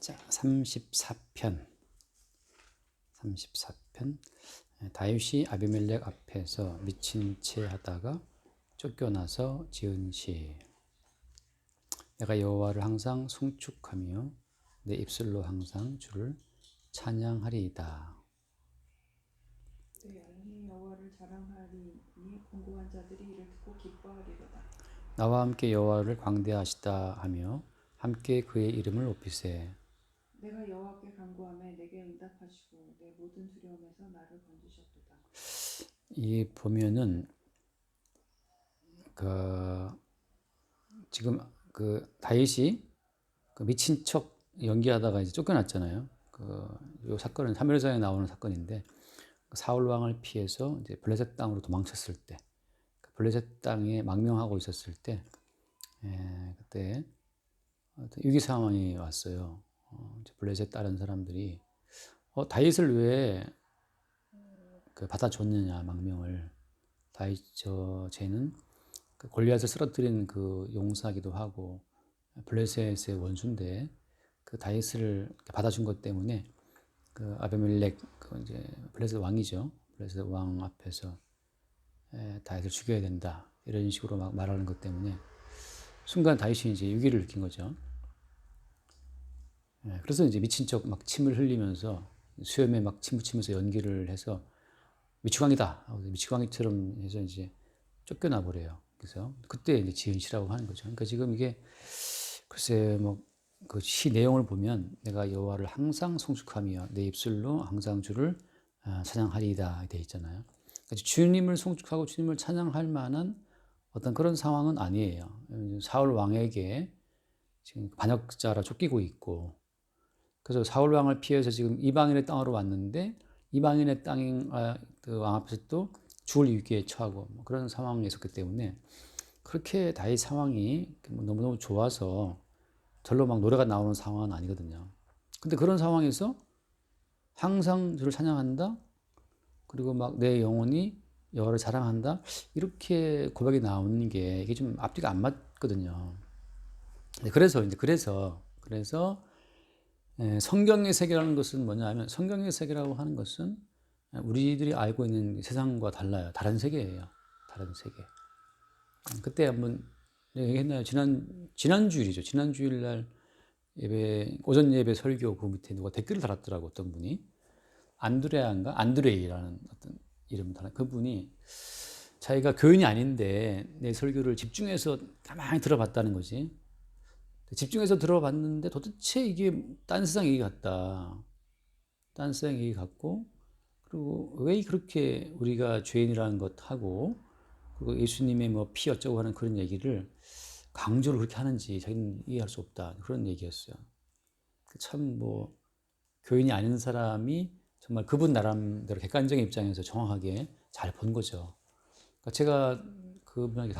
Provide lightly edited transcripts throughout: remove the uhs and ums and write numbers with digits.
자, 34편. 다윗이 아비멜렉 앞에서 미친 채 하다가 쫓겨나서 지은 시. 내가 여호와를 항상 송축하며 내 입술로 항상 주를 찬양하리이다. 내 영이 여호와를 자랑하리니 공고한 자들이 이를 듣고 기뻐하리로다. 나와 함께 여호와를 광대하시다 하며 함께 그의 이름을 높이세. 내가 여호와께 간구하며 내게 응답하시고 내 모든 두려움에서 나를 건지셨도다. 이 보면은 지금 다윗이 미친 척 연기하다가 이제 쫓겨났잖아요. 요 사건은 사무엘상에 나오는 사건인데 사울 왕을 피해서 이제 블레셋 땅으로 도망쳤을 때, 블레셋 땅에 망명하고 있었을 때, 그때 위기 상황이 왔어요. 블레셋 다른 사람들이 다윗을 왜 받아줬느냐, 망명을. 다윗 쟤는 골리앗을 쓰러뜨린 그 용사기도 하고 블레셋의 원수인데 그 다윗을 받아준 것 때문에 그 아비멜렉 이제 블레셋 왕이죠. 블레셋 왕 앞에서 다윗을 죽여야 된다 이런 식으로 막 말하는 것 때문에 순간 다윗이 이제 위기를 느낀 거죠. 그래서 이제 미친 척 막 침을 흘리면서 수염에 막 침 묻히면서 연기를 해서 미치광이다. 미치광이처럼 해서 이제 쫓겨나 버려요. 그래서 그때 이제 지은 시라고 하는 거죠. 그러니까 지금 이게 글쎄 그 시 내용을 보면 내가 여호와를 항상 송축하며 내 입술로 항상 주를 찬양하리이다 돼 있잖아요. 그러니까 주님을 송축하고 주님을 찬양할 만한 어떤 그런 상황은 아니에요. 사울 왕에게 지금 반역자라 쫓기고 있고, 그래서 사울 왕을 피해서 지금 이방인의 땅으로 왔는데 이방인의 땅인 그 왕 앞에서 또 죽을 위기에 처하고 그런 상황에 있었기 때문에 그렇게 다윗 상황이 너무너무 좋아서 절로 막 노래가 나오는 상황은 아니거든요. 근데 그런 상황에서 항상 주를 찬양한다, 그리고 막 내 영혼이 여호와를 자랑한다, 이렇게 고백이 나오는 게 이게 좀 앞뒤가 안 맞거든요. 그래서 성경의 세계라는 것은 뭐냐 하면, 성경의 세계라고 하는 것은 우리들이 알고 있는 세상과 달라요. 다른 세계예요. 다른 세계. 그때 한번 얘기했나요? 지난 주일이죠. 지난 주일날 예배, 오전 예배 설교 그 밑에 누가 댓글을 달았더라고. 어떤 분이 안드레이라는 어떤 이름 달아. 그분이 자기가 교인이 아닌데 내 설교를 집중해서 가만히 들어봤다는 거지. 집중해서 들어봤는데 도대체 이게 딴 세상 얘기 같다. 딴 세상 얘기 같고, 그리고 왜 그렇게 우리가 죄인이라는 것하고, 그리고 예수님의 뭐 피 어쩌고 하는 그런 얘기를 강조를 그렇게 하는지 자기는 이해할 수 없다. 그런 얘기였어요. 참 교인이 아닌 사람이 정말 그분 나름대로 객관적인 입장에서 정확하게 잘 본 거죠. 그러니까 제가 그분에게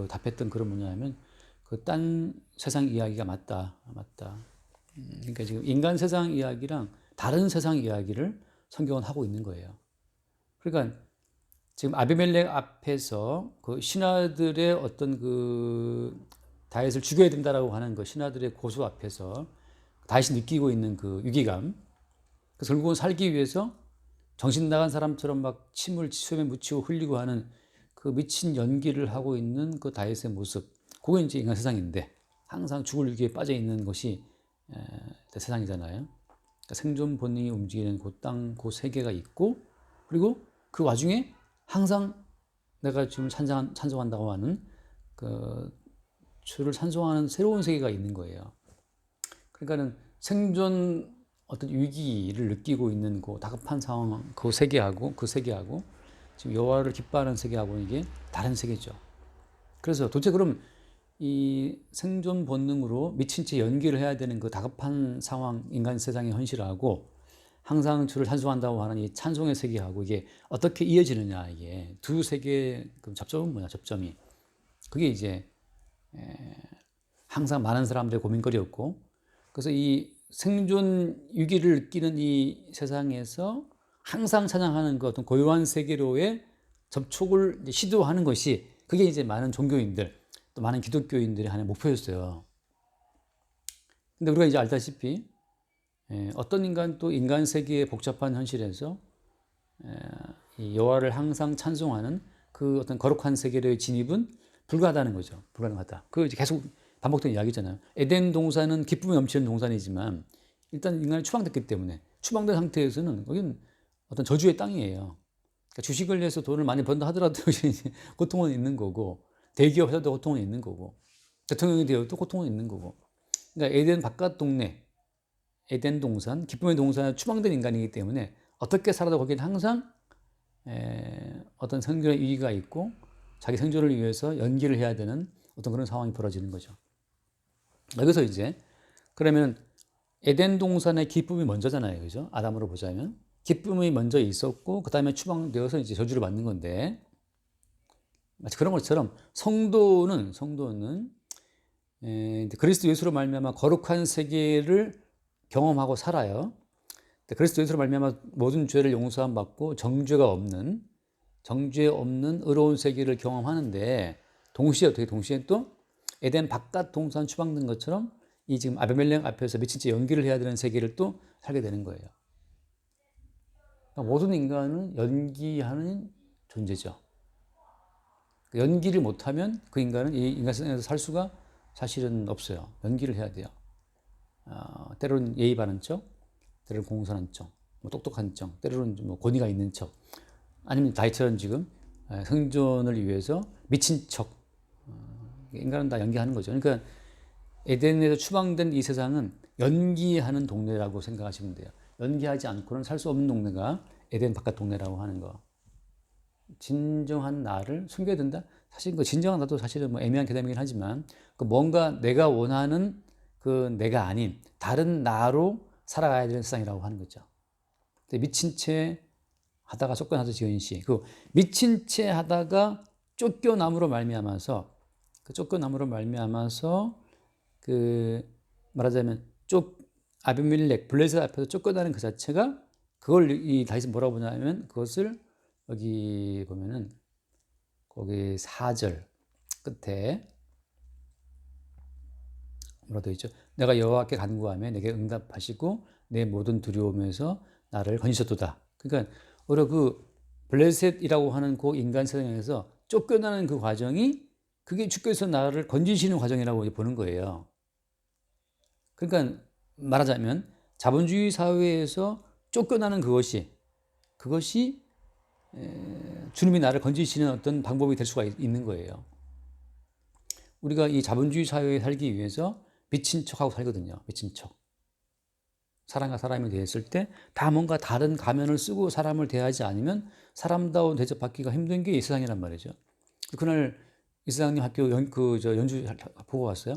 답했던 그런 뭐냐면, 그 딴 세상 이야기가 맞다. 그러니까 지금 인간 세상 이야기랑 다른 세상 이야기를 성경은 하고 있는 거예요. 그러니까 지금 아비멜렉 앞에서 그 신하들의 어떤 다윗을 죽여야 된다라고 하는 그 신하들의 고소 앞에서 다윗이 느끼고 있는 그 위기감, 그래서 결국은 살기 위해서 정신 나간 사람처럼 막 침을 수염에 묻히고 흘리고 하는 그 미친 연기를 하고 있는 그 다윗의 모습, 그게 이제 인간 세상인데 항상 죽을 위기에 빠져 있는 것이 세상이잖아요. 그러니까 생존 본능이 움직이는 그 땅, 그 세계가 있고, 그리고 그 와중에 항상 내가 지금 찬송한다고 하는 그 주를 찬송하는 새로운 세계가 있는 거예요. 그러니까는 생존 어떤 위기를 느끼고 있는 그 다급한 상황, 그 세계하고 지금 여호와를 기뻐하는 세계하고는 이게 다른 세계죠. 그래서 도대체 그럼 이 생존 본능으로 미친 채 연기를 해야 되는 그 다급한 상황, 인간 세상의 현실하고 항상 주를 찬송한다고 하는 이 찬송의 세계하고 이게 어떻게 이어지느냐, 이게 두 세계의 접점은 뭐냐, 접점이. 그게 이제 항상 많은 사람들의 고민거리였고, 그래서 이 생존 위기를 느끼는 이 세상에서 항상 찬양하는 그 어떤 고요한 세계로의 접촉을 시도하는 것이, 그게 이제 많은 종교인들, 또 많은 기독교인들의 하나의 목표였어요. 근데 우리가 이제 알다시피 어떤 인간 또 인간 세계의 복잡한 현실에서 이 여호와를 항상 찬송하는 그 어떤 거룩한 세계의 진입은 불가하다는 거죠. 불가능하다. 그 이제 계속 반복되는 이야기잖아요. 에덴 동산은 기쁨이 넘치는 동산이지만 일단 인간이 추방됐기 때문에 추방된 상태에서는 거기는 어떤 저주의 땅이에요. 그러니까 주식을 내서 돈을 많이 번다 하더라도 고통은 있는 거고, 대기업에서도 고통은 있는 거고, 대통령이 되어도 고통은 있는 거고. 그러니까 에덴 바깥 동네, 에덴 동산, 기쁨의 동산에 추방된 인간이기 때문에 어떻게 살아도 거기는 항상 어떤 생존의 위기가 있고 자기 생존을 위해서 연기를 해야 되는 어떤 그런 상황이 벌어지는 거죠. 여기서 이제 그러면 에덴 동산의 기쁨이 먼저잖아요, 그죠? 아담으로 보자면 기쁨이 먼저 있었고 그 다음에 추방되어서 이제 저주를 받는 건데 마치 그런 것처럼 성도는 그리스도 예수로 말미암아 거룩한 세계를 경험하고 살아요. 그리스도 예수로 말미암아 모든 죄를 용서함 받고 정죄 없는 의로운 세계를 경험하는데 동시에 또 에덴 바깥 동산 추방된 것처럼 이 지금 아비멜렉 앞에서 미친 채 연기를 해야 되는 세계를 또 살게 되는 거예요. 그러니까 모든 인간은 연기하는 존재죠. 연기를 못하면 그 인간은 이 인간 세상에서 살 수가 사실은 없어요. 연기를 해야 돼요. 때로는 예의 바른 척, 때로는 공손한 척, 뭐 똑똑한 척, 때로는 뭐 권위가 있는 척, 아니면 다이처럼 지금 생존을 위해서 미친 척. 인간은 다 연기하는 거죠. 그러니까 에덴에서 추방된 이 세상은 연기하는 동네라고 생각하시면 돼요. 연기하지 않고는 살 수 없는 동네가 에덴 바깥 동네라고 하는 거. 진정한 나를 숨겨야 된다? 사실 그 진정한 나도 사실은 뭐 애매한 개념이긴 하지만 그 뭔가 내가 원하는 그 내가 아닌 다른 나로 살아가야 되는 세상이라고 하는 거죠. 미친 채 하다가 쫓겨나서 지은 시. 그 미친 채 하다가 쫓겨남으로 말미암아서 그 말하자면 아비멜렉 블레셋 앞에서 쫓겨나는 그 자체가 그걸 이 다윗은 뭐라고 보냐면 그것을 여기 보면은 거기 4절 끝에 뭐라 되어 있죠? 내가 여호와께 간구하며 내게 응답하시고 내 모든 두려움에서 나를 건지셨도다. 그러니까 오히려 그 블레셋이라고 하는 그 인간 세상에서 쫓겨나는 그 과정이 그게 주께서 나를 건지시는 과정이라고 보는 거예요. 그러니까 말하자면 자본주의 사회에서 쫓겨나는 그것이 주님이 나를 건지시는 어떤 방법이 될 수가 있는 거예요. 우리가 이 자본주의 사회에 살기 위해서 미친 척하고 살거든요. 미친 척. 사람과 사람이 대했을 때 다 뭔가 다른 가면을 쓰고 사람을 대하지 않으면 사람다운 대접받기가 힘든 게 이 세상이란 말이죠. 그날 이사장님 학교 연주 보고 왔어요?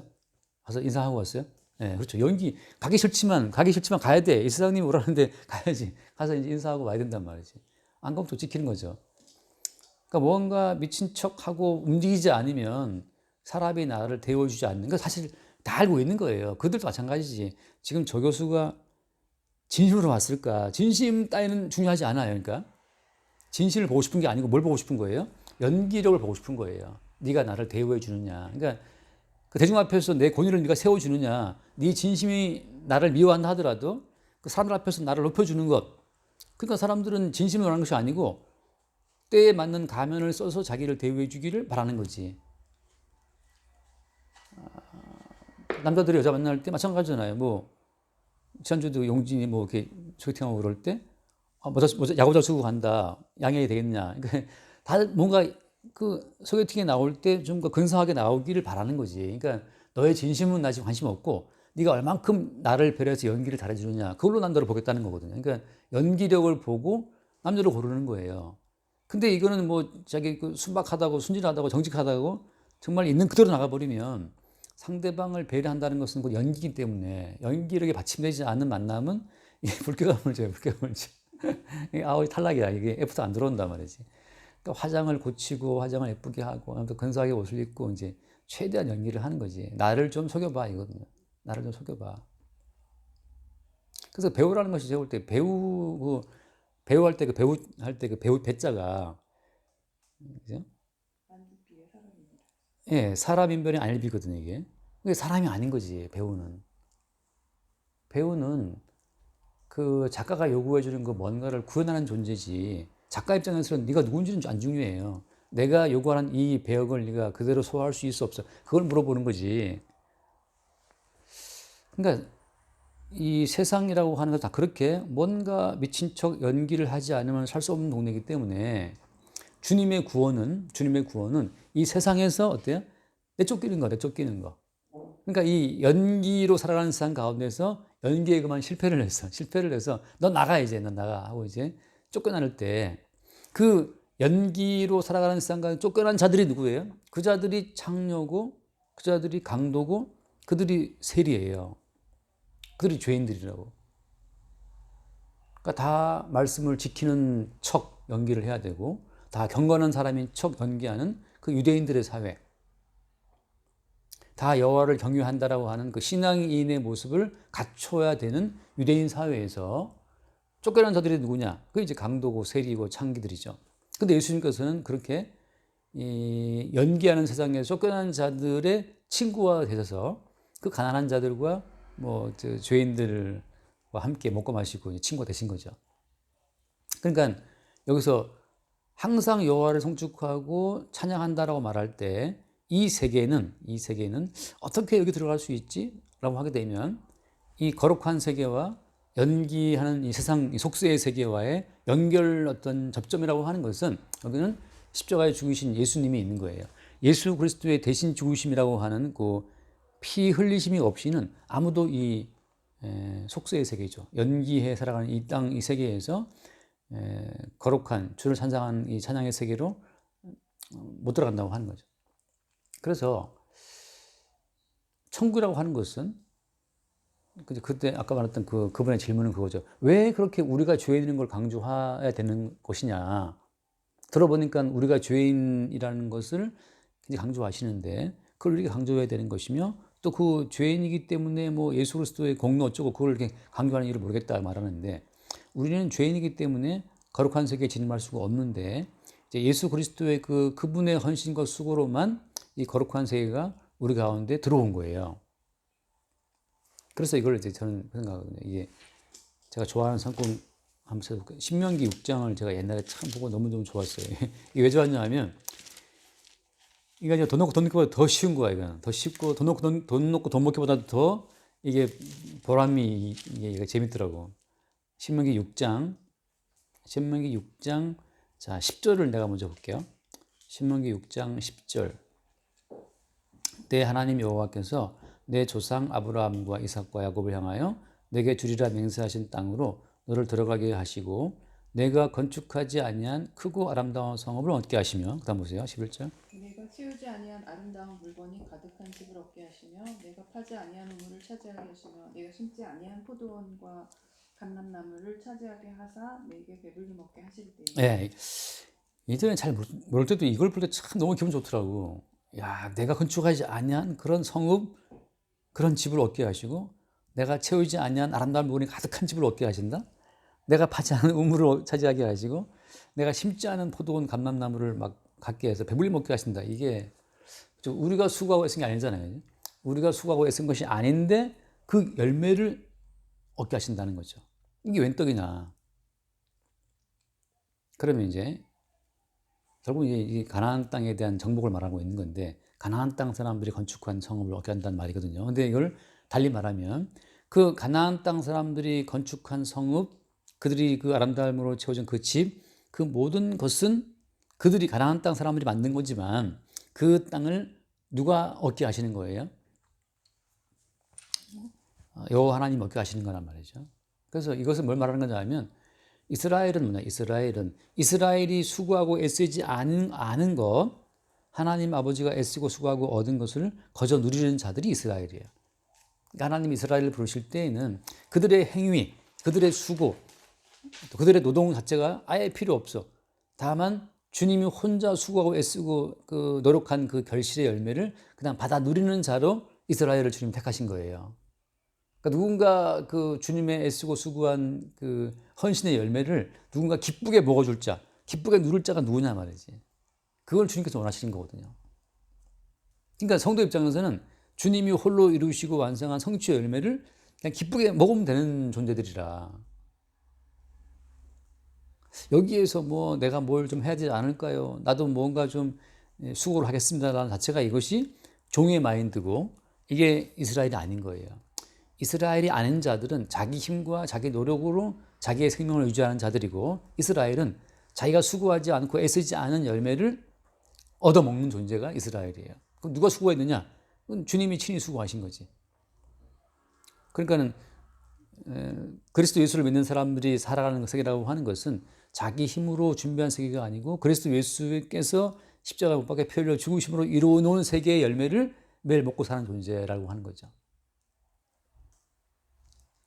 가서 인사하고 왔어요? 네, 그렇죠. 가기 싫지만 가야 돼. 이사장님 오라는데 가야지. 가서 이제 인사하고 와야 된단 말이지. 안 가면 또 찍히는 거죠. 그러니까 뭔가 미친 척하고 움직이지 않으면 사람이 나를 대워주지 않는 거 사실 다 알고 있는 거예요. 그들도 마찬가지지. 지금 저 교수가 진심으로 왔을까? 진심 따위는 중요하지 않아요. 그러니까 진실을 보고 싶은 게 아니고 뭘 보고 싶은 거예요? 연기력을 보고 싶은 거예요. 네가 나를 대우해 주느냐. 그러니까 그 대중 앞에서 내 권위를 네가 세워주느냐. 네 진심이 나를 미워한다 하더라도 그 사람들 앞에서 나를 높여주는 것. 그러니까 사람들은 진심을 원하는 것이 아니고 때에 맞는 가면을 써서 자기를 대우해 주기를 바라는 거지. 남자들이 여자 만날 때 마찬가지잖아요. 뭐 지난주도 용진이 뭐 이렇게 소개팅하고 그럴 때 야구장 쓰고 간다. 양해이 되겠냐. 그러니까 다들 뭔가 그 소개팅에 나올 때 좀 더 근사하게 나오기를 바라는 거지. 그러니까 너의 진심은 나 지금 관심 없고 네가 얼만큼 나를 배려해서 연기를 잘해주느냐. 그걸로 난 너를 보겠다는 거거든요. 그러니까 연기력을 보고 남자를 고르는 거예요. 근데 이거는 뭐 자기 그 순박하다고 순진하다고 정직하다고 정말 있는 그대로 나가버리면 상대방을 배려한다는 것은 그 연기이기 때문에 연기력이 받침되지 않는 만남은 이게 불쾌감을 줘요. 아우 탈락이야. 이게 애프터 안 들어온단 말이지. 그러니까 화장을 고치고 화장을 예쁘게 하고 또 근사하게 옷을 입고 이제 최대한 연기를 하는 거지. 나를 좀 속여봐 이거든요. 나를 좀 속여봐. 그래서 배우라는 것이 제가 볼 때 배우 할 때 그 배우 배자가 그죠? 만두피의 사람입니다. 예, 사람 인별이 알비거든요 이게. 이게 사람이 아닌 거지 배우는. 배우는 그 작가가 요구해 주는 그 뭔가를 구현하는 존재지. 작가 입장에서는 네가 누군지는 안 중요해요. 내가 요구하는 이 배역을 네가 그대로 소화할 수 있어 없어. 그걸 물어보는 거지. 그러니까 이 세상이라고 하는 건 다 그렇게 뭔가 미친 척 연기를 하지 않으면 살 수 없는 동네이기 때문에 주님의 구원은 이 세상에서 어때요? 내쫓기는 거, 내쫓기는 거. 그러니까 이 연기로 살아가는 세상 가운데서 연기에 그만 실패를 해서 너 나가 이제 너 나가 하고 이제 쫓겨날 때 그 연기로 살아가는 세상 가운데 쫓겨난 자들이 누구예요? 그 자들이 창녀고 그 자들이 강도고 그들이 세리예요. 그들이 죄인들이라고. 그러니까 다 말씀을 지키는 척 연기를 해야 되고 다 경건한 사람인 척 연기하는 그 유대인들의 사회. 다 여호와를 경유한다라고 하는 그 신앙인의 모습을 갖춰야 되는 유대인 사회에서 쫓겨난 자들이 누구냐? 그 이제 강도고 세리고 창기들이죠. 근데 예수님께서는 그렇게 이 연기하는 세상에서 쫓겨난 자들의 친구가 되셔서 그 가난한 자들과 뭐 죄인들과 함께 먹고 마시고 친구가 되신 거죠. 그러니까 여기서 항상 여호와를 송축하고 찬양한다라고 말할 때 이 세계는 어떻게 여기 들어갈 수 있지라고 하게 되면 이 거룩한 세계와 연기하는 이 세상 이 속세의 세계와의 연결 어떤 접점이라고 하는 것은 여기는 십자가에 죽으신 예수님이 있는 거예요. 예수 그리스도의 대신 죽으심이라고 하는 그 피 흘리심이 없이는 아무도 이 속세의 세계죠. 연기해 살아가는 이 땅 이 세계에서 거룩한 주를 찬양하는 이 찬양의 세계로 못 들어간다고 하는 거죠. 그래서 천국이라고 하는 것은 그때 아까 말했던 그분의 질문은 그거죠. 왜 그렇게 우리가 죄인인 걸 강조해야 되는 것이냐. 들어보니까 우리가 죄인이라는 것을 굉장히 강조하시는데 그걸 이렇게 강조해야 되는 것이며 또 그 죄인이기 때문에 뭐 예수 그리스도의 공로 어쩌고 그걸 이렇게 강조하는 이유를 모르겠다 말하는데 우리는 죄인이기 때문에 거룩한 세계에 진입할 수가 없는데 이제 예수 그리스도의 그분의 헌신과 수고로만 이 거룩한 세계가 우리 가운데 들어온 거예요. 그래서 이걸 이제 저는 생각하거든요. 이게 제가 좋아하는 성경 하면서 신명기 6장을 제가 옛날에 참 보고 너무너무 좋았어요. 이게 왜 좋았냐 하면 이거 이제 돈 놓고 돈 먹기보다 더 쉬운 거야. 이거는 더 쉽고 돈 놓고 돈 먹기보다 더 이게 보람이 이게 재밌더라고. 신명기 6장 자 10절을 내가 먼저 볼게요. 신명기 6장 10절. 내 하나님 여호와께서 내 조상 아브라함과 이삭과 야곱을 향하여 내게 주리라 맹세하신 땅으로 너를 들어가게 하시고 내가 건축하지 아니한 크고 아름다운 성읍을 얻게 하시며 그다음 보세요. 11절. 내가 치우지 아니한 아름다운 물건이 가득한 집을 얻게 하시며 내가 파지 아니한 우물을 차지하게 하시며 내가 심지 아니한 포도원과 감람나무를 차지하게 하사 내게 배불리 먹게 하실 때에. 예. 이전에 잘 모를 때도 이걸 볼 때 참 너무 기분 좋더라고. 야, 내가 건축하지 아니한 그런 성읍, 그런 집을 얻게 하시고 내가 채우지 아니한 아름다운 물건이 가득한 집을 얻게 하신다. 내가 파지 않은 우물을 차지하게 하시고 내가 심지 않은 포도원 감람나무를 막 갖게 해서 배불리 먹게 하신다. 이게 우리가 수고하고 애쓴 게 아니잖아요. 우리가 수고하고 애쓴 것이 아닌데 그 열매를 얻게 하신다는 거죠. 이게 웬 떡이냐. 그러면 이제 결국 이제 이 가나안 땅에 대한 정복을 말하고 있는 건데 가나안 땅 사람들이 건축한 성읍을 얻게 한다는 말이거든요. 근데 이걸 달리 말하면 그 가나안 땅 사람들이 건축한 성읍, 그들이 그 아름다움으로 채워진 그 집, 그 모든 것은 그들이 가나안 땅 사람들이 만든 거지만 그 땅을 누가 얻게 하시는 거예요? 여호와 하나님 얻게 하시는 거란 말이죠. 그래서 이것은 뭘 말하는 거냐 하면 이스라엘은 뭐냐? 이스라엘이 수고하고 애쓰지 않은 것, 하나님 아버지가 애쓰고 수고하고 얻은 것을 거저 누리는 자들이 이스라엘이에요. 그러니까 하나님 이스라엘을 부르실 때에는 그들의 행위, 그들의 수고, 또 그들의 노동 자체가 아예 필요 없어. 다만 주님이 혼자 수고하고 애쓰고 그 노력한 그 결실의 열매를 그냥 받아 누리는 자로 이스라엘을 주님 택하신 거예요. 그러니까 누군가 그 주님의 애쓰고 수고한 그 헌신의 열매를 누군가 기쁘게 먹어줄 자, 기쁘게 누릴 자가 누구냐 말이지. 그걸 주님께서 원하시는 거거든요. 그러니까 성도 입장에서는 주님이 홀로 이루시고 완성한 성취의 열매를 그냥 기쁘게 먹으면 되는 존재들이라. 여기에서 뭐 내가 뭘 좀 해야 되지 않을까요? 나도 뭔가 좀 수고를 하겠습니다라는 자체가 이것이 종의 마인드고 이게 이스라엘이 아닌 거예요. 이스라엘이 아닌 자들은 자기 힘과 자기 노력으로 자기의 생명을 유지하는 자들이고 이스라엘은 자기가 수고하지 않고 애쓰지 않은 열매를 얻어먹는 존재가 이스라엘이에요. 그럼 누가 수고했느냐? 그건 주님이 친히 수고하신 거지. 그러니까는 그리스도 예수를 믿는 사람들이 살아가는 세계라고 하는 것은 자기 힘으로 준비한 세계가 아니고 그리스도 예수께서 십자가 못 박혀 피 흘려 죽으심으로 이루어놓은 세계의 열매를 매일 먹고 사는 존재라고 하는 거죠.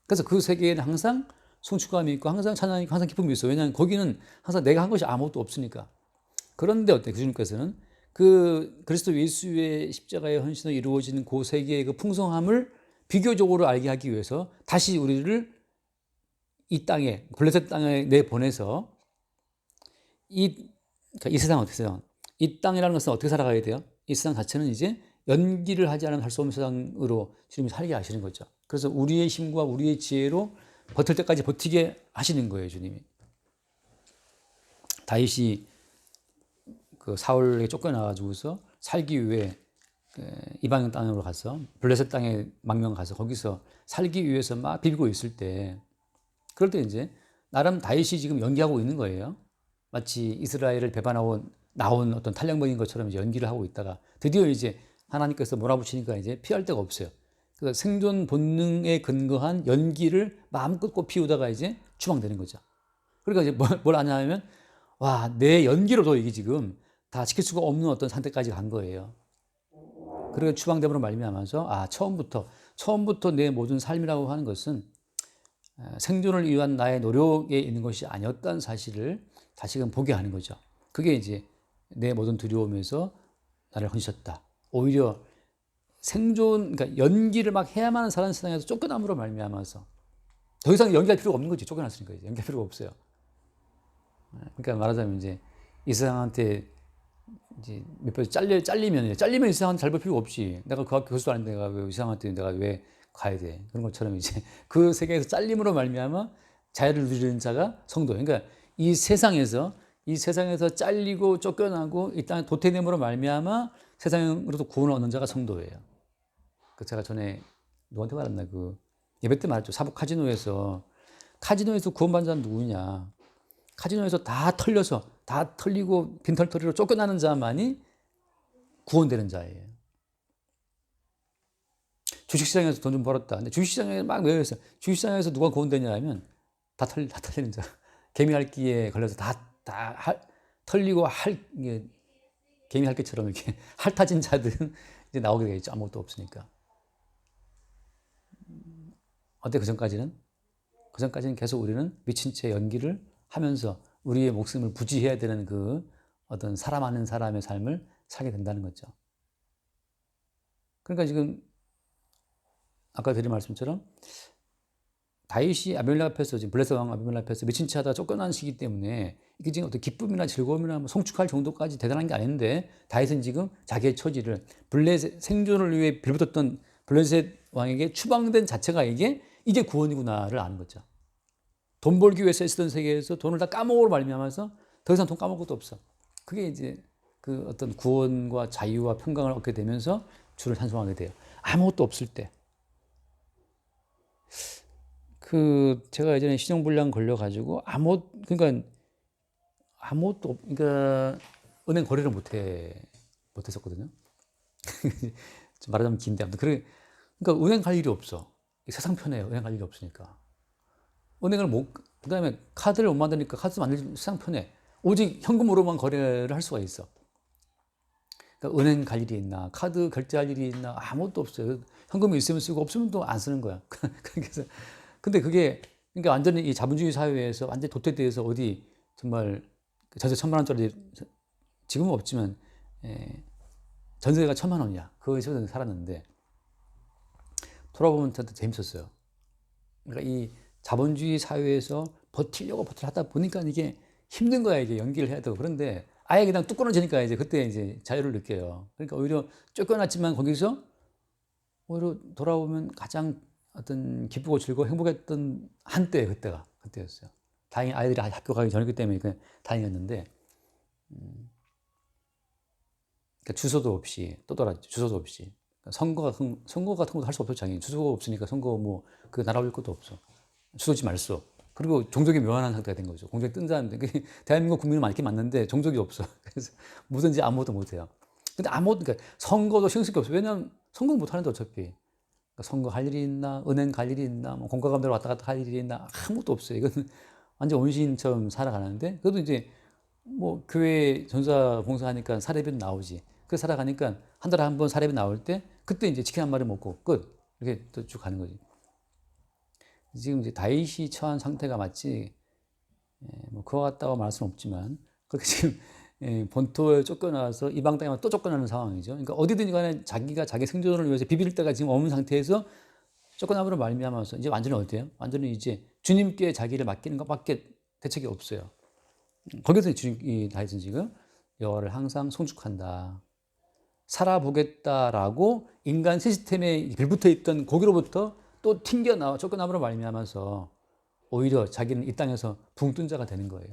그래서 그 세계에는 항상 성취감이 있고 항상 찬양이 있고 항상 기쁨이 있어요. 왜냐하면 거기는 항상 내가 한 것이 아무것도 없으니까. 그런데 어때? 그 주님께서는 그 그리스도 예수의 십자가의 헌신으로 이루어지는 그 세계의 그 풍성함을 비교적으로 알게 하기 위해서 다시 우리를 이 땅에, 블레셋 땅에 내보내서 그러니까 이 세상 어떻게 해요? 이 땅이라는 것은 어떻게 살아가야 돼요? 이 세상 자체는 이제 연기를 하지 않으면 할 수 없는 세상으로 주님이 살게 하시는 거죠. 그래서 우리의 힘과 우리의 지혜로 버틸 때까지 버티게 하시는 거예요, 주님이. 다윗이 그 사울에게 쫓겨나가지고서 살기 위해 이방 땅으로 가서 블레셋 땅에 망명 가서 거기서 살기 위해서 막 비비고 있을 때 그럴 때 이제 나름 다윗이 지금 연기하고 있는 거예요. 마치 이스라엘을 배반하고 나온 어떤 탈량병인 것처럼 이제 연기를 하고 있다가 드디어 이제 하나님께서 몰아붙이니까 이제 피할 데가 없어요. 그래서 생존 본능에 근거한 연기를 마음껏 꽃피우다가 이제 추방되는 거죠. 그러니까 이제 뭘 하냐면 와, 내 연기로도 이게 지금 다 지킬 수가 없는 어떤 상태까지 간 거예요. 그리고 추방됨으로 말미암아서 처음부터 내 모든 삶이라고 하는 것은 생존을 위한 나의 노력에 있는 것이 아니었다는 사실을 다시금 보게 하는 거죠. 그게 이제 내 모든 두려움에서 나를 건지셨다. 오히려 그러니까 연기를 막 해야만 하는 사람 세상에서 쫓겨남으로 말미암아서 더 이상 연기할 필요가 없는 거지. 쫓겨났으니까 이제 연기할 필요가 없어요. 그러니까 말하자면 이제 이 세상한테 이제 몇 번 잘리면 이 세상한테 잘 볼 필요가 없지. 내가 그 학교 교수도 아닌데 내가 왜 이 세상한테 내가 왜 가야 돼? 그런 것처럼 이제 그 세계에서 잘림으로 말미암아 자유를 누리는 자가 성도. 그러니까 이 세상에서 잘리고 쫓겨나고 이 땅에 도태됨으로 말미암아 세상으로도 구원을 얻는 자가 성도예요. 그 제가 전에 누구한테 말했나 그 예배 때 말했죠. 사복 카지노에서 구원받은 자는 누구냐? 카지노에서 다 털리고 빈털터리로 쫓겨나는 자만이 구원되는 자예요. 주식시장에서 돈 좀 벌었다. 근데 주식시장에 막 매여있어. 주식시장에서 누가 구원되냐 하면 다 털리는 자. 개미핥기에 걸려서 털리고 개미핥기처럼 이렇게 핥아진 자들은 이제 나오게 되겠죠. 아무것도 없으니까. 어때, 그 전까지는 계속 우리는 미친 채 연기를 하면서 우리의 목숨을 부지해야 되는 그 어떤 사람 아닌 사람의 삶을 살게 된다는 거죠. 그러니까 지금 아까 드린 말씀처럼 다윗이 아비멜렉 앞에서 지금 블레셋 왕 아비멜렉 앞에서 미친 채 하다가 쫓겨난 시기 때문에 이게 지금 어떤 기쁨이나 즐거움이나 뭐 성축할 정도까지 대단한 게 아닌데 다윗은 지금 자기의 처지를 블레셋 생존을 위해 빌붙었던 블레셋 왕에게 추방된 자체가 이게 구원이구나를 아는 거죠. 돈 벌기 위해서 쓰던 세계에서 돈을 다 까먹으로 말미암아서 더 이상 돈 까먹을 것도 없어. 그게 이제 그 어떤 구원과 자유와 평강을 얻게 되면서 주를 찬송하게 돼요. 아무것도 없을 때. 제가 예전에 신용불량 걸려가지고 그러니까 은행 거래를 못했었거든요. 좀 말하자면 긴데 아무튼 그러니까 은행 갈 일이 없어. 세상 편해요. 은행 갈 일이 없으니까. 그다음에 카드를 못 만드니까 카드 만들 세상 편해. 오직 현금으로만 거래를 할 수가 있어. 그러니까 은행 갈 일이 있나, 카드 결제할 일이 있나, 아무것도 없어요. 현금이 있으면 쓰고 없으면 또 안 쓰는 거야. 그래서 근데 그러니까 완전히 이 자본주의 사회에서 완전히 도태돼서 어디 정말 전세 1,000만 원짜리 지금은 없지만 전세가 1,000만 원이야. 그거에서 살았는데 돌아보면 저도 재밌었어요. 그러니까 이 자본주의 사회에서 버티려고 하다 보니까 이게 힘든 거야. 이게 연기를 해야 되고. 그런데 아예 그냥 뚝 끊어지니까 이제 그때 이제 자유를 느껴요. 그러니까 오히려 쫓겨났지만 거기서 오히려 돌아오면 가장 어떤 기쁘고 즐거워 행복했던 한때 그때였어요. 다행히 아이들이 학교 가기 전이기 때문에 그냥 다행이었는데 그러니까 주소도 없이 또 돌았죠. 주소도 없이. 선거 같은 것도 할 수 없었죠. 당연히. 주소가 없으니까 선거 뭐 그 날아올 것도 없어. 주소지 말수. 그리고 종족이 묘한한 상태가 된 거죠. 종족이 뜬다는데 대한민국 국민은 많긴 맞는데 종족이 없어. 그래서 뭐든지 아무것도 못해요. 근데 그러니까 선거도 신경 쓸 게 없어. 왜냐면 선거 못 하는데 어차피. 그러니까 선거 할 일이 있나, 은행 갈 일이 있나, 뭐 공과감대로 왔다 갔다 할 일이 있나 아무것도 없어요. 이거는 완전 원시인처럼 살아가는데 그래도 이제 뭐 교회 전사 봉사하니까 사례비는 나오지. 그 살아가니까 한 달에 한 번 사례비 나올 때 그때 이제 치킨 한 마리 먹고 끝. 이렇게 또 쭉 가는 거지. 지금 이제 다윗이 처한 상태가 마치 뭐 그와 같다고 말할 수는 없지만 그렇게 지금 본토에 쫓겨나서 이방 땅에 또 쫓겨나는 상황이죠. 그러니까 어디든지 간에 자기가 자기 생존을 위해서 비빌 때가 지금 없는 상태에서 쫓겨남으로 말미암아서 이제 완전히 어때요? 완전히 이제 주님께 자기를 맡기는 것밖에 대책이 없어요. 거기서 이 다윗은 지금 여호와를 항상 송축한다. 살아보겠다라고 인간 시스템에 빌붙어 있던 거기로부터 또 튕겨나와 쫓겨남으로 말미암아서 오히려 자기는 이 땅에서 붕 뜬 자가 되는 거예요.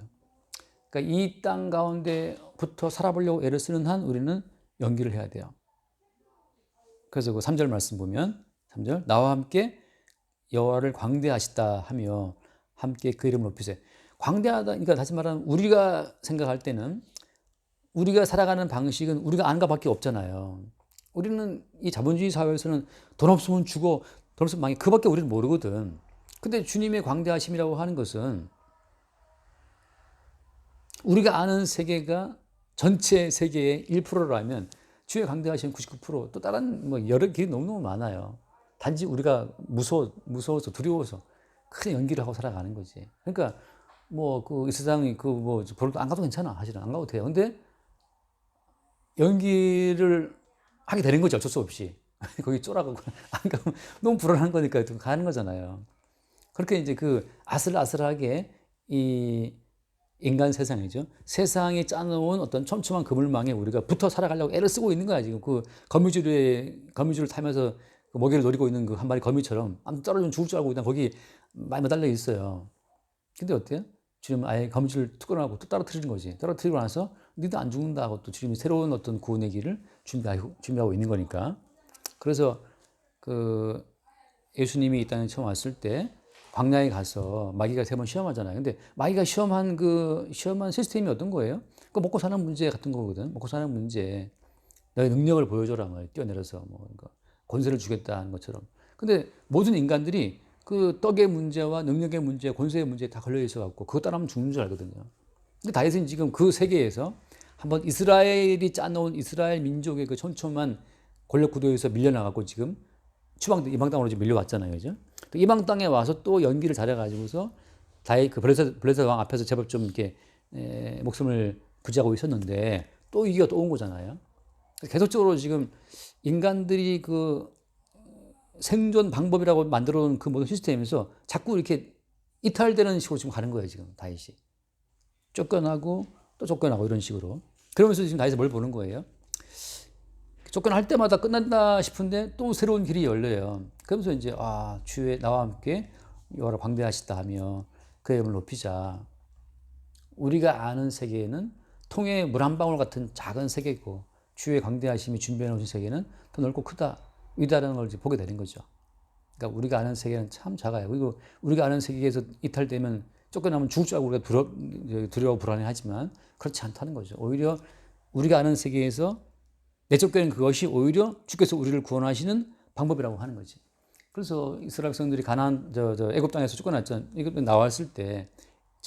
그러니까 이 땅 가운데부터 살아보려고 애를 쓰는 한 우리는 연기를 해야 돼요. 그래서 그 3절 말씀 보면 3절 나와 함께 여호와를 광대하시다 하며 함께 그 이름을 높이세요. 광대하다 그러니까 다시 말하면 우리가 생각할 때는 우리가 살아가는 방식은 우리가 아는 것밖에 없잖아요. 우리는 이 자본주의 사회에서는 돈 없으면 죽어, 돈 없으면 망해. 그밖에 우리는 모르거든. 근데 주님의 광대하심이라고 하는 것은 우리가 아는 세계가 전체 세계의 1%라면 주의 광대하심 99%또 다른 뭐 여러 길이 너무너무 많아요. 단지 우리가 무서워서 두려워서 큰 연기를 하고 살아가는 거지. 그러니까 뭐 그 이 세상이 그 뭐 별로 안 가도 괜찮아. 사실은 안 가도 돼요. 근데 연기를 하게 되는 거죠. 어쩔 수 없이. 거기 쫄아가고 안 가면 너무 불안한 거니까 좀 가는 거잖아요. 그렇게 이제 그 아슬아슬하게 이 인간 세상이죠. 세상이 짜놓은 어떤 촘촘한 그물망에 우리가 붙어 살아가려고 애를 쓰고 있는 거야, 지금. 그 거미줄을 타면서 그 먹이를 노리고 있는 그 한 마리 거미처럼 아무튼 떨어지면 죽을 줄 알고 그냥 거기 많이 매달려 있어요. 근데 어때요? 주님은 아예 거미줄을 툭 끊어가고 또 떨어뜨리는 거지. 떨어뜨리고 나서 니도 안 죽는다 하고 또 주님이 새로운 어떤 구원의 길을 준비하고 있는 거니까. 그래서 그 예수님이 이 땅에 처음 왔을 때 광야에 가서 마귀가 3번 시험하잖아요. 근데 마귀가 시험한 시스템이 어떤 거예요? 그 먹고 사는 문제 같은 거거든. 먹고 사는 문제. 너의 능력을 보여줘라. 뭐 뛰어내려서 뭐 권세를 주겠다는 것처럼. 근데 모든 인간들이 그 떡의 문제와 능력의 문제, 권세의 문제에 다 걸려 있어 갖고 그거 따라하면 죽는 줄 알거든요. 근데 다윗은 지금 그 세계에서 한번 이스라엘이 짜놓은 이스라엘 민족의 그 촘촘한 권력 구도에서 밀려나가고 지금 이방 땅으로 지금 밀려왔잖아요, 그죠? 또 이방 땅에 와서 또 연기를 잘해가지고서 다윗 그 블레셋 왕 앞에서 제법 좀 이렇게 목숨을 부지하고 있었는데 또 이게 또 온 거잖아요. 계속적으로 지금 인간들이 그 생존 방법이라고 만들어 놓은 그 모든 시스템에서 자꾸 이렇게 이탈되는 식으로 지금 가는 거예요, 지금 다윗이. 쫓겨나고 또 쫓겨나고 이런 식으로. 그러면서 지금 다윗이 뭘 보는 거예요? 쫓겨날 때마다 끝난다 싶은데 또 새로운 길이 열려요. 그러면서 이제 주의 나와 함께 여호와를 광대하시다 하며 그의 이름을 높이자. 우리가 아는 세계에는 통에 물 한 방울 같은 작은 세계고 주의 광대하심이 준비해 놓으신 세계는 더 넓고 크다. 위다라는 걸 보게 되는 거죠. 그러니까 우리가 아는 세계는 참 작아요. 그리고 우리가 아는 세계에서 이탈되면 쫓겨나면 죽을 줄 알고 우리가 두려워 불안해하지만 그렇지 않다는 거죠. 오히려 우리가 아는 세계에서 내쫓겨는 그것이 오히려 주께서 우리를 구원하시는 방법이라고 하는 거지. 그래서 이스라엘 백성들이 애굽 땅에서 쫓겨났잖아요. 애굽에 나왔을 때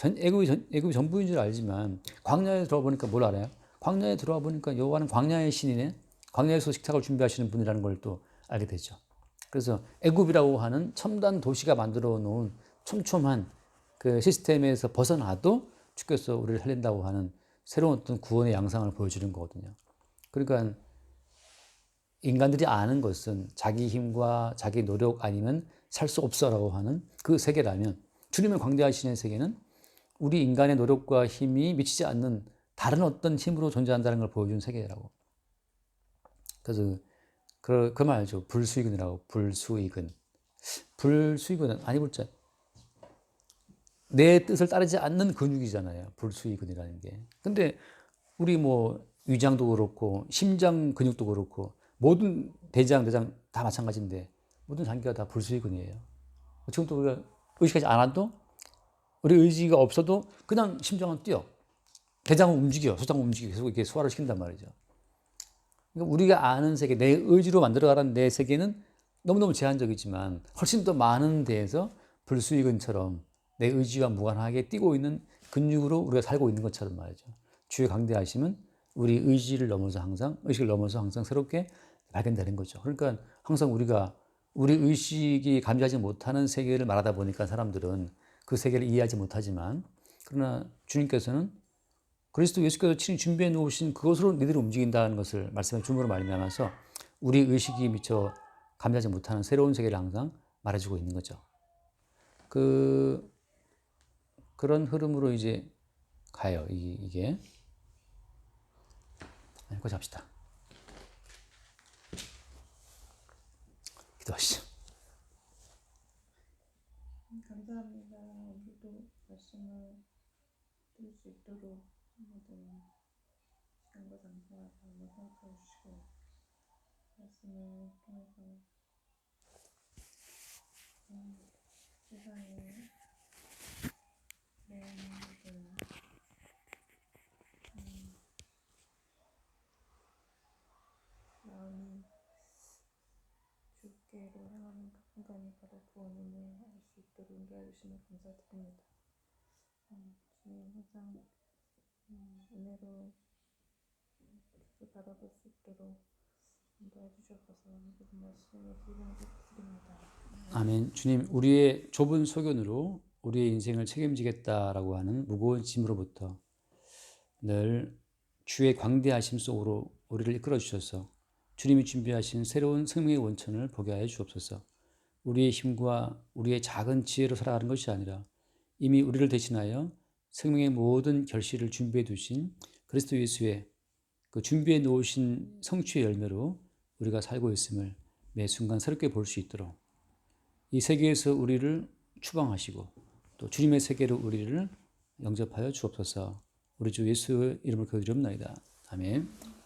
애굽이 전부인 줄 알지만 광야에 들어와 보니까 뭘 알아요? 광야에 들어와 보니까 여호와는 광야의 신이네. 광야에서 식탁을 준비하시는 분이라는 걸 또 알게 되죠. 그래서 애굽이라고 하는 첨단 도시가 만들어 놓은 촘촘한 그 시스템에서 벗어나도 주께서 우리를 살린다고 하는 새로운 어떤 구원의 양상을 보여주는 거거든요. 그러니까 인간들이 아는 것은 자기 힘과 자기 노력 아니면 살 수 없어라고 하는 그 세계라면 주님의 광대하시는 세계는 우리 인간의 노력과 힘이 미치지 않는 다른 어떤 힘으로 존재한다는 걸 보여주는 세계라고. 그래서 그 말이죠. 불수익은이라고. 불수익은. 불수익은 아니 불자. 내 뜻을 따르지 않는 근육이잖아요. 불수의근이라는 게. 근데 우리 뭐 위장도 그렇고 심장 근육도 그렇고 모든 대장, 내장 다 마찬가지인데 모든 장기가 다 불수의근이에요. 지금도 우리가 의식하지 않아도 우리 의지가 없어도 그냥 심장은 뛰어. 대장은 움직여. 소장은 움직여. 계속 이렇게 소화를 시킨단 말이죠. 그러니까 우리가 아는 세계, 내 의지로 만들어가는 내 세계는 너무너무 제한적이지만 훨씬 더 많은 데에서 불수의근처럼 내 의지와 무관하게 뛰고 있는 근육으로 우리가 살고 있는 것처럼 말이죠. 주의 강대하심은 우리 의지를 넘어서 항상, 의식을 넘어서 항상 새롭게 발견되는 거죠. 그러니까 항상 우리가 우리 의식이 감지하지 못하는 세계를 말하다 보니까 사람들은 그 세계를 이해하지 못하지만 그러나 주님께서는 그리스도 예수께서 친히 준비해 놓으신 그것으로 너희들이 움직인다는 것을 말씀해 줌으로 말미암아서 우리 의식이 미처 감지하지 못하는 새로운 세계를 항상 말해주고 있는 거죠. 그런 흐름으로 이제 가요. 이게. 거기서 합시다. 기도하시죠. 감사합니다. 오늘도 말씀을 들을 수 있도록 모든 시간과 장소와 마음을 허락해 주시고 말씀을 통해서 세상의 모든 마음이 주께로 향하는 그 순간이 바로 구원임을 알 수 있도록 인도해 주시면 감사드립니다. 주님 항상 은혜로 주를 바라볼 수 있도록 인도해 주셔서 모든 말씀을 기름으로 드립니다. 아멘. 주님, 우리의 좁은 소견으로 우리의 인생을 책임지겠다라고 하는 무거운 짐으로부터 늘 주의 광대하심 속으로 우리를 이끌어 주셔서 주님이 준비하신 새로운 생명의 원천을 보게 하여 주옵소서. 우리의 힘과 우리의 작은 지혜로 살아가는 것이 아니라 이미 우리를 대신하여 생명의 모든 결실을 준비해 두신 그리스도 예수의 그 준비해 놓으신 성취의 열매로 우리가 살고 있음을 매 순간 새롭게 볼 수 있도록 이 세계에서 우리를 추방하시고 또 주님의 세계로 우리를 영접하여 주옵소서. 우리 주 예수의 이름을 기도드립니다. 아멘.